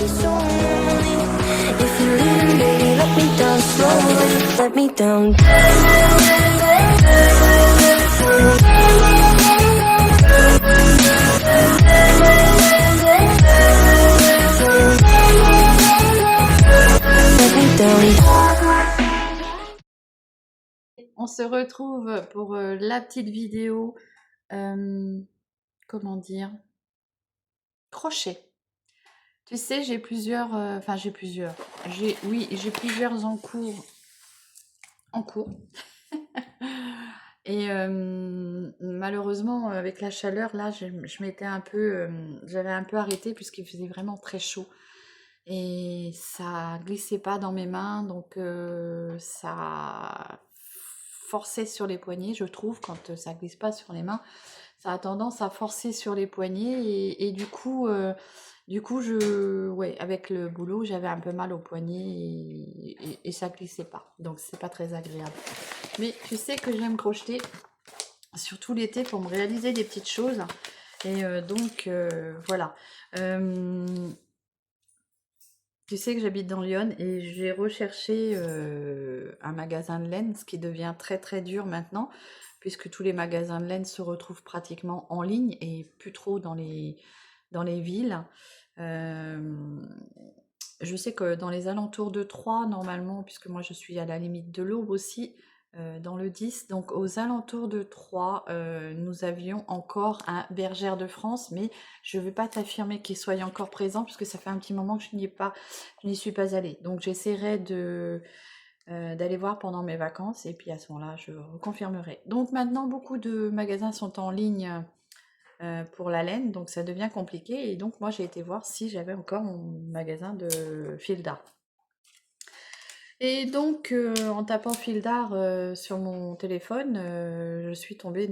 be so lonely. If you're leaving, baby, let me down slowly. Let me down. Let me down. On se retrouve pour la petite vidéo, comment dire, crochet. Tu sais, j'ai plusieurs, j'ai plusieurs en cours. Et malheureusement, avec la chaleur, là, je m'étais un peu, j'avais un peu arrêté puisqu'il faisait vraiment très chaud. Et ça glissait pas dans mes mains, donc ça forçait sur les poignets, je trouve, quand ça glisse pas sur les mains, ça a tendance à forcer sur les poignets et du coup, ouais, avec le boulot, j'avais un peu mal aux poignets et ça glissait pas, donc c'est pas très agréable. Mais tu sais que j'aime crocheter, surtout l'été, pour me réaliser des petites choses. Et donc, voilà. Tu sais que j'habite dans Lyon et j'ai recherché un magasin de laine, ce qui devient très très dur maintenant, puisque tous les magasins de laine se retrouvent pratiquement en ligne et plus trop dans les villes. Euh, je sais que dans les alentours de Troyes, normalement, puisque moi je suis à la limite de l'Aube aussi, dans le 10, donc aux alentours de Troyes, nous avions encore un Bergère de France, mais je ne vais pas t'affirmer qu'il soit encore présent, puisque ça fait un petit moment que je n'y suis pas allée. Donc j'essaierai d'aller voir pendant mes vacances, et puis à ce moment-là, je reconfirmerai. Donc maintenant, beaucoup de magasins sont en ligne pour la laine, donc ça devient compliqué. Et donc moi j'ai été voir si j'avais encore mon magasin de fil d'art. Et donc en tapant fil d'art sur mon téléphone, je suis tombée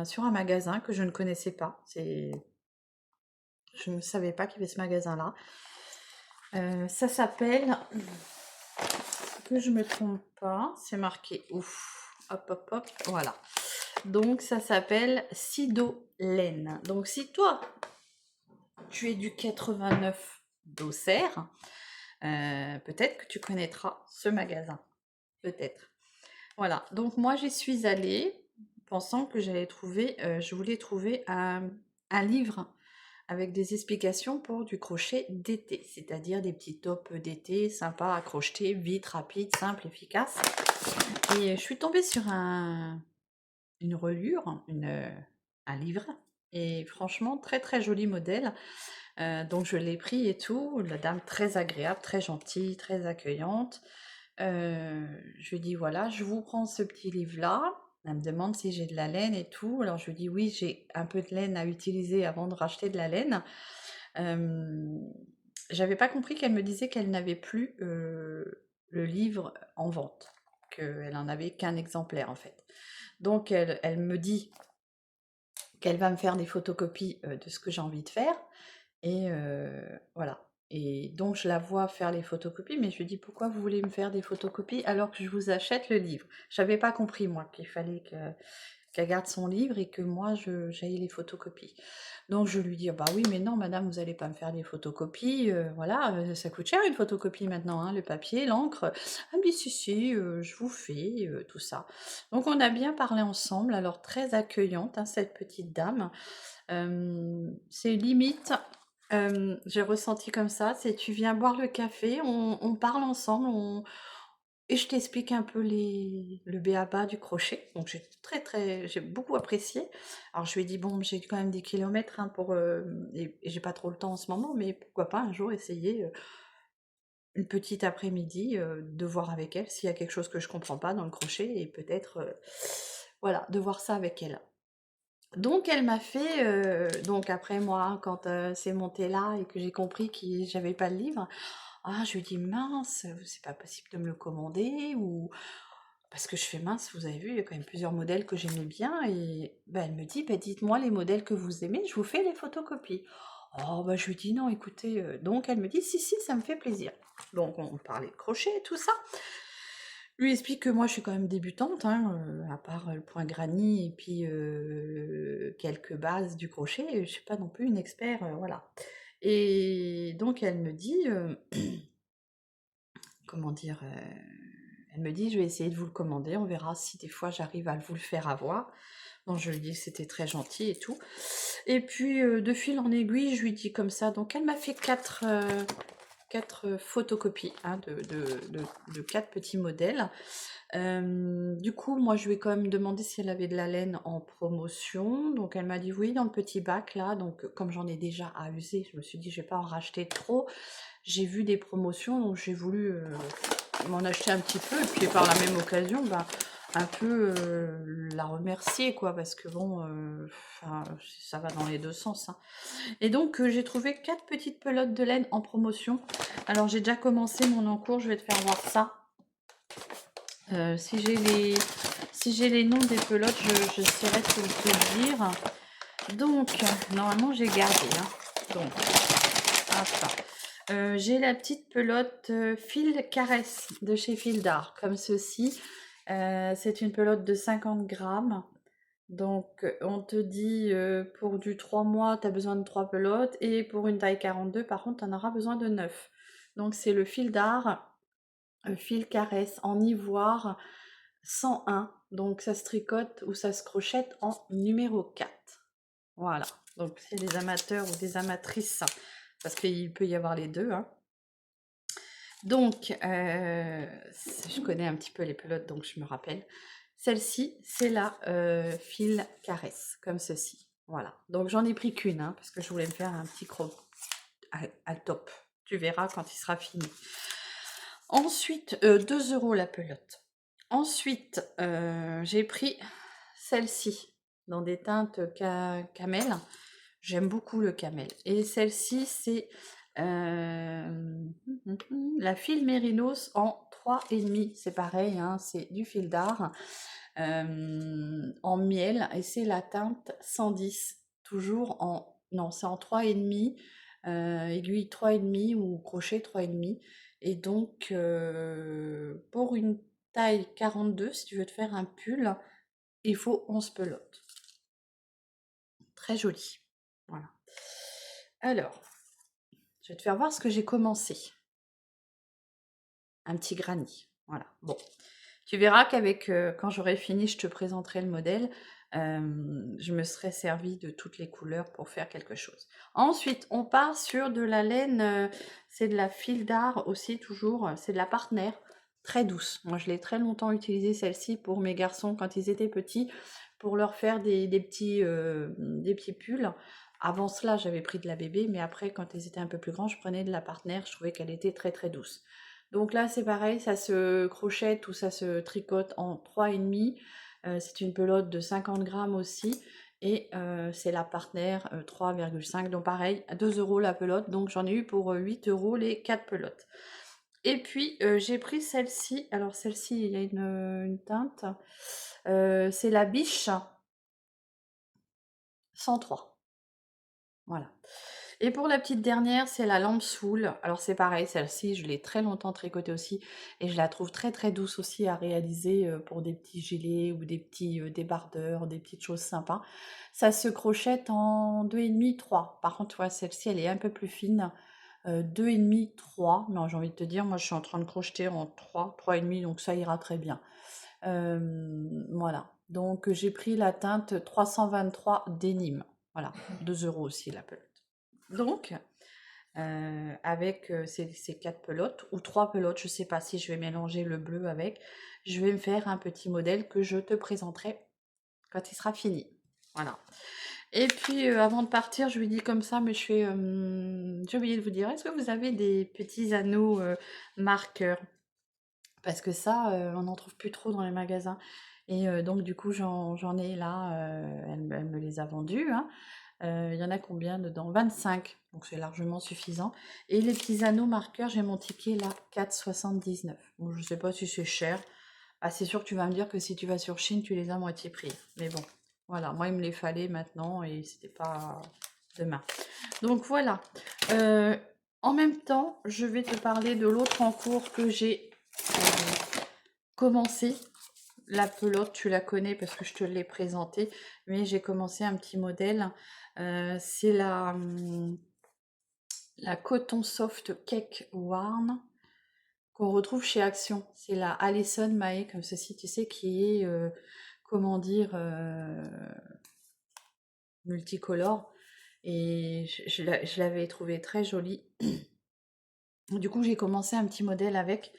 sur un magasin que je ne connaissais pas. Je ne savais pas qu'il y avait ce magasin-là. Ça s'appelle, que je me trompe pas, c'est marqué ouf, hop hop hop, voilà. Donc ça s'appelle Sido Laine. Donc si toi tu es du 89 d'Auxerre, peut-être que tu connaîtras ce magasin. Peut-être. Voilà, donc moi j'y suis allée pensant que je voulais trouver un livre avec des explications pour du crochet d'été, c'est-à-dire des petits tops d'été sympas à crocheter, vite, rapide, simple, efficace. Et je suis tombée sur une reliure, un livre, et franchement très très joli modèle. Donc je l'ai pris et tout, la dame très agréable, très gentille, très accueillante. Je lui dis voilà, je vous prends ce petit livre-là. Elle me demande si j'ai de la laine et tout. Alors je lui dis oui, j'ai un peu de laine à utiliser avant de racheter de la laine. J'avais pas compris qu'elle me disait qu'elle n'avait plus le livre en vente, qu'elle en avait qu'un exemplaire en fait. Donc elle me dit qu'elle va me faire des photocopies de ce que j'ai envie de faire. Et voilà. Et donc je la vois faire les photocopies, mais je lui dis pourquoi vous voulez me faire des photocopies alors que je vous achète le livre. J'avais pas compris moi qu'il fallait qu'elle garde son livre et que moi j'aille les photocopies. Donc je lui dis ah bah oui mais non madame vous allez pas me faire des photocopies, voilà ça coûte cher une photocopie maintenant hein, le papier, l'encre. Elle me dit si je vous fais tout ça. Donc on a bien parlé ensemble, alors très accueillante hein, cette petite dame. C'est limite. J'ai ressenti comme ça, c'est tu viens boire le café, on parle ensemble, et je t'explique un peu le b.a.-ba du crochet. Donc j'ai beaucoup apprécié. Alors je lui ai dit bon, j'ai quand même des kilomètres hein, et j'ai pas trop le temps en ce moment, mais pourquoi pas un jour essayer une petite après-midi de voir avec elle s'il y a quelque chose que je comprends pas dans le crochet et peut-être voilà de voir ça avec elle. Donc elle m'a fait, donc après moi, quand c'est monté là et que j'ai compris que j'avais pas le livre, ah je lui dis: «Mince, c'est pas possible de me le commander?» ou parce que je fais: «Mince, vous avez vu, il y a quand même plusieurs modèles que j'aimais bien» et bah, elle me dit: «Bah, dites-moi les modèles que vous aimez, je vous fais les photocopies». Oh bah, je lui dis: «Non écoutez», donc elle me dit: «Si, si, ça me fait plaisir». Donc on parlait de crochet et tout ça. Je lui explique que moi je suis quand même débutante, hein, à part le point granny et puis quelques bases du crochet, je suis pas non plus une expert, voilà. Et Et donc elle me dit, comment dire, elle me dit: «Je vais essayer de vous le commander, on verra si des fois j'arrive à vous le faire avoir». Bon, je lui dis que c'était très gentil et tout. Et puis, de fil en aiguille, je lui dis comme ça, donc elle m'a fait 4 photocopies, hein, de 4 petits modèles. Du coup, moi, je lui ai quand même demandé si elle avait de la laine en promotion. Donc, elle m'a dit oui, dans le petit bac là. Donc, comme j'en ai déjà à user, je me suis dit, je vais pas en racheter trop. J'ai vu des promotions, donc j'ai voulu m'en acheter un petit peu. Et puis, par la même occasion, bah, un peu la remercier, quoi, parce que bon, enfin, ça va dans les deux sens, hein. Et donc, j'ai trouvé 4 petites pelotes de laine en promotion. Alors, j'ai déjà commencé mon encours, je vais te faire voir ça. Si j'ai les noms des pelotes, je saurais te le dire. Donc, normalement, j'ai gardé, hein. Donc, hop là. J'ai la petite pelote Fil Caresse de chez Fil d'Art, comme ceci. C'est une pelote de 50 grammes. Donc, on te dit pour du 3 mois, tu as besoin de 3 pelotes. Et pour une taille 42, par contre, tu en auras besoin de 9. Donc, c'est le Fil d'Art Fil Caresse en ivoire 101. Donc, ça se tricote ou ça se crochette en numéro 4. Voilà. Donc, c'est des amateurs ou des amatrices, parce qu'il peut y avoir les deux, hein. Donc, je connais un petit peu les pelotes, donc je me rappelle. Celle-ci, c'est la Fil Caresse, comme ceci. Voilà. Donc, j'en ai pris qu'une, hein, parce que je voulais me faire un petit crop à top. Tu verras quand il sera fini. Ensuite, 2 € la pelote. Ensuite, j'ai pris celle-ci, dans des teintes camel. J'aime beaucoup le camel. Et celle-ci, c'est la Fil Mérinos en 3,5. C'est pareil, hein, c'est du fil d'art en miel. Et c'est la teinte 110. Toujours en... Non, c'est en 3,5. Aiguille 3,5 ou crochet 3,5. Et donc, pour une taille 42, si tu veux te faire un pull, il faut 11 pelotes. Très joli. Voilà. Alors, je vais te faire voir ce que j'ai commencé. Un petit granny. Voilà. Bon. Tu verras qu'avec, quand j'aurai fini, je te présenterai le modèle. Je me serai servi de toutes les couleurs pour faire quelque chose. Ensuite, on part sur de la laine, c'est de la Fil d'Art aussi, toujours, c'est de la Partner, très douce. Moi, je l'ai très longtemps utilisée, celle-ci, pour mes garçons quand ils étaient petits, pour leur faire des petits pulls. Avant cela, j'avais pris de la bébé, mais après, quand ils étaient un peu plus grands, je prenais de la Partner, je trouvais qu'elle était très très douce. Donc là, c'est pareil, ça se crochette ou ça se tricote en 3,5. C'est une pelote de 50 grammes aussi. Et c'est la Partner 3,5. Donc pareil, 2 € la pelote. Donc j'en ai eu pour 8 € les 4 pelotes. Et puis j'ai pris celle-ci. Alors celle-ci, il y a une teinte. C'est la Biche 103. Voilà. Et pour la petite dernière, c'est la lampe Soul. Alors c'est pareil, celle-ci, je l'ai très longtemps tricotée aussi. Et je la trouve très très douce aussi à réaliser pour des petits gilets ou des petits débardeurs, des petites choses sympas. Ça se crochette en 2,5, 3. Par contre, ouais, celle-ci, elle est un peu plus fine. 2,5, 3. Mais j'ai envie de te dire, moi je suis en train de crocheter en 3, 3,5, donc ça ira très bien. Voilà. Donc j'ai pris la teinte 323 Denim. Voilà, 2 € aussi la pelote. Donc, avec ces 4 pelotes, ou 3 pelotes, je ne sais pas si je vais mélanger le bleu avec, je vais me faire un petit modèle que je te présenterai quand il sera fini. Voilà. Et puis, avant de partir, je lui dis comme ça, mais j'ai oublié de vous dire, est-ce que vous avez des petits anneaux marqueurs? Parce que ça, on n'en trouve plus trop dans les magasins. Et donc du coup, j'en ai là, elle me les a vendus, hein. Il y en a combien dedans? 25, donc c'est largement suffisant. Et les petits anneaux marqueurs, j'ai mon ticket là, 4,79. Bon, je sais pas si c'est cher. Ah, c'est sûr que tu vas me dire que si tu vas sur Chine, tu les as à moitié prix. Mais bon, voilà, moi il me les fallait maintenant et c'était pas demain. Donc voilà. En même temps, je vais te parler de l'autre en cours que j'ai commencé. La pelote, tu la connais parce que je te l'ai présentée, mais j'ai commencé un petit modèle. C'est la la Coton Soft Cake Warm qu'on retrouve chez Action. C'est la Alison Mae comme ceci, tu sais, qui est, comment dire, multicolore. Et je l'avais trouvée très jolie. Du coup, j'ai commencé un petit modèle avec.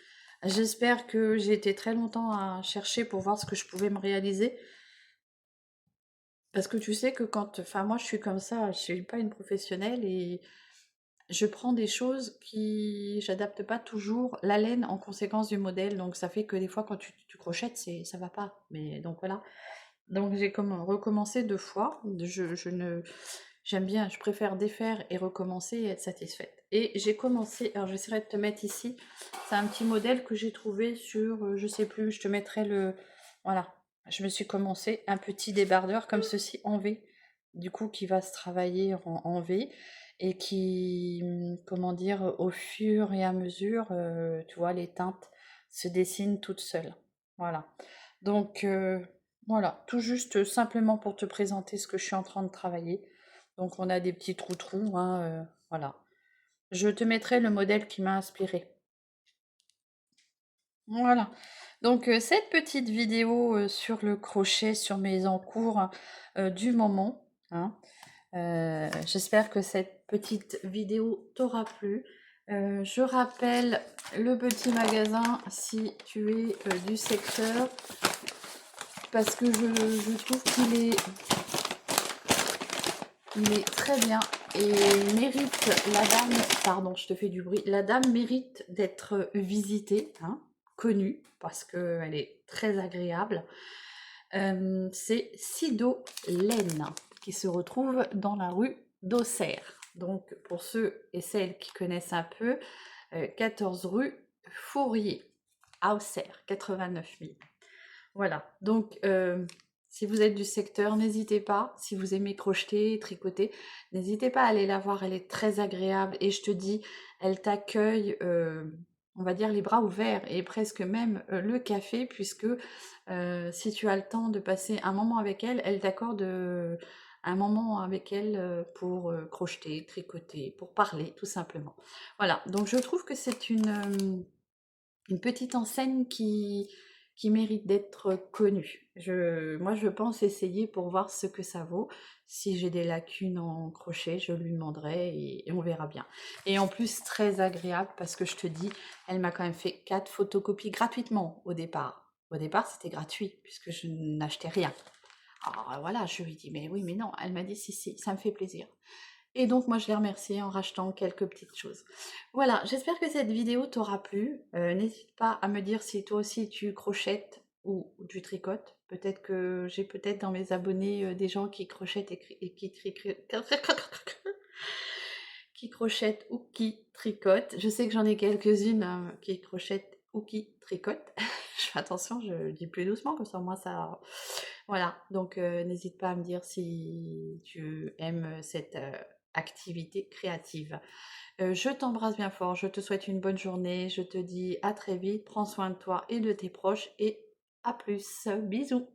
J'espère que j'ai été très longtemps à chercher pour voir ce que je pouvais me réaliser. Parce que tu sais que quand... Enfin, moi, je suis comme ça, je suis pas une professionnelle et je prends des choses qui... J'adapte pas toujours la laine en conséquence du modèle. Donc, ça fait que des fois, quand tu crochettes, ça va pas. Mais donc, voilà. Donc, j'ai recommencé 2 fois. Je ne... J'aime bien, je préfère défaire et recommencer et être satisfaite. Et j'ai commencé... Alors, j'essaierai de te mettre ici. C'est un petit modèle que j'ai trouvé sur... je sais plus, je te mettrai le... Voilà. Je me suis commencé un petit débardeur comme ceci en V, du coup qui va se travailler en V et qui, comment dire, au fur et à mesure, tu vois, les teintes se dessinent toutes seules. Voilà. Donc voilà, tout juste simplement pour te présenter ce que je suis en train de travailler. Donc on a des petits trous-trous, hein, voilà. Je te mettrai le modèle qui m'a inspiré. Voilà. Donc cette petite vidéo sur le crochet, sur mes encours du moment, hein, j'espère que cette petite vidéo t'aura plu. Je rappelle le petit magasin si tu es du secteur, parce que je trouve il est très bien et mérite, la dame, pardon, je te fais du bruit, la dame mérite d'être visitée, hein, connue, parce qu'elle est très agréable. C'est Sido Laine, qui se retrouve dans la rue d'Auxerre. Donc, pour ceux et celles qui connaissent un peu, 14 rue Fourier, à Auxerre, 89 000. Voilà, donc si vous êtes du secteur, n'hésitez pas, si vous aimez crocheter, tricoter, n'hésitez pas à aller la voir, elle est très agréable et je te dis, elle t'accueille, on va dire, les bras ouverts et presque même le café, puisque si tu as le temps de passer un moment avec elle, elle t'accorde un moment avec elle pour crocheter, tricoter, pour parler tout simplement. Voilà, donc je trouve que c'est une petite enseigne qui mérite d'être connue. Moi, je pense essayer pour voir ce que ça vaut. Si j'ai des lacunes en crochet, je lui demanderai et on verra bien. Et en plus, très agréable parce que je te dis, elle m'a quand même fait 4 photocopies gratuitement au départ. Au départ, c'était gratuit puisque je n'achetais rien. Alors voilà, je lui dis, mais oui, mais non. Elle m'a dit, si, si, ça me fait plaisir. Et donc moi je l'ai remercié en rachetant quelques petites choses. Voilà, j'espère que cette vidéo t'aura plu. N'hésite pas à me dire si toi aussi tu crochettes ou tu tricotes. Peut-être que j'ai peut-être dans mes abonnés des gens qui crochettent et qui qui crochettent ou qui tricotent. Je sais que j'en ai quelques-unes qui crochettent ou qui tricotent. Je fais attention, je dis plus doucement, comme ça moi ça... Voilà, donc n'hésite pas à me dire si tu aimes cette activité créative. Je t'embrasse bien fort, je te souhaite une bonne journée, je te dis à très vite, prends soin de toi et de tes proches et à plus, bisous.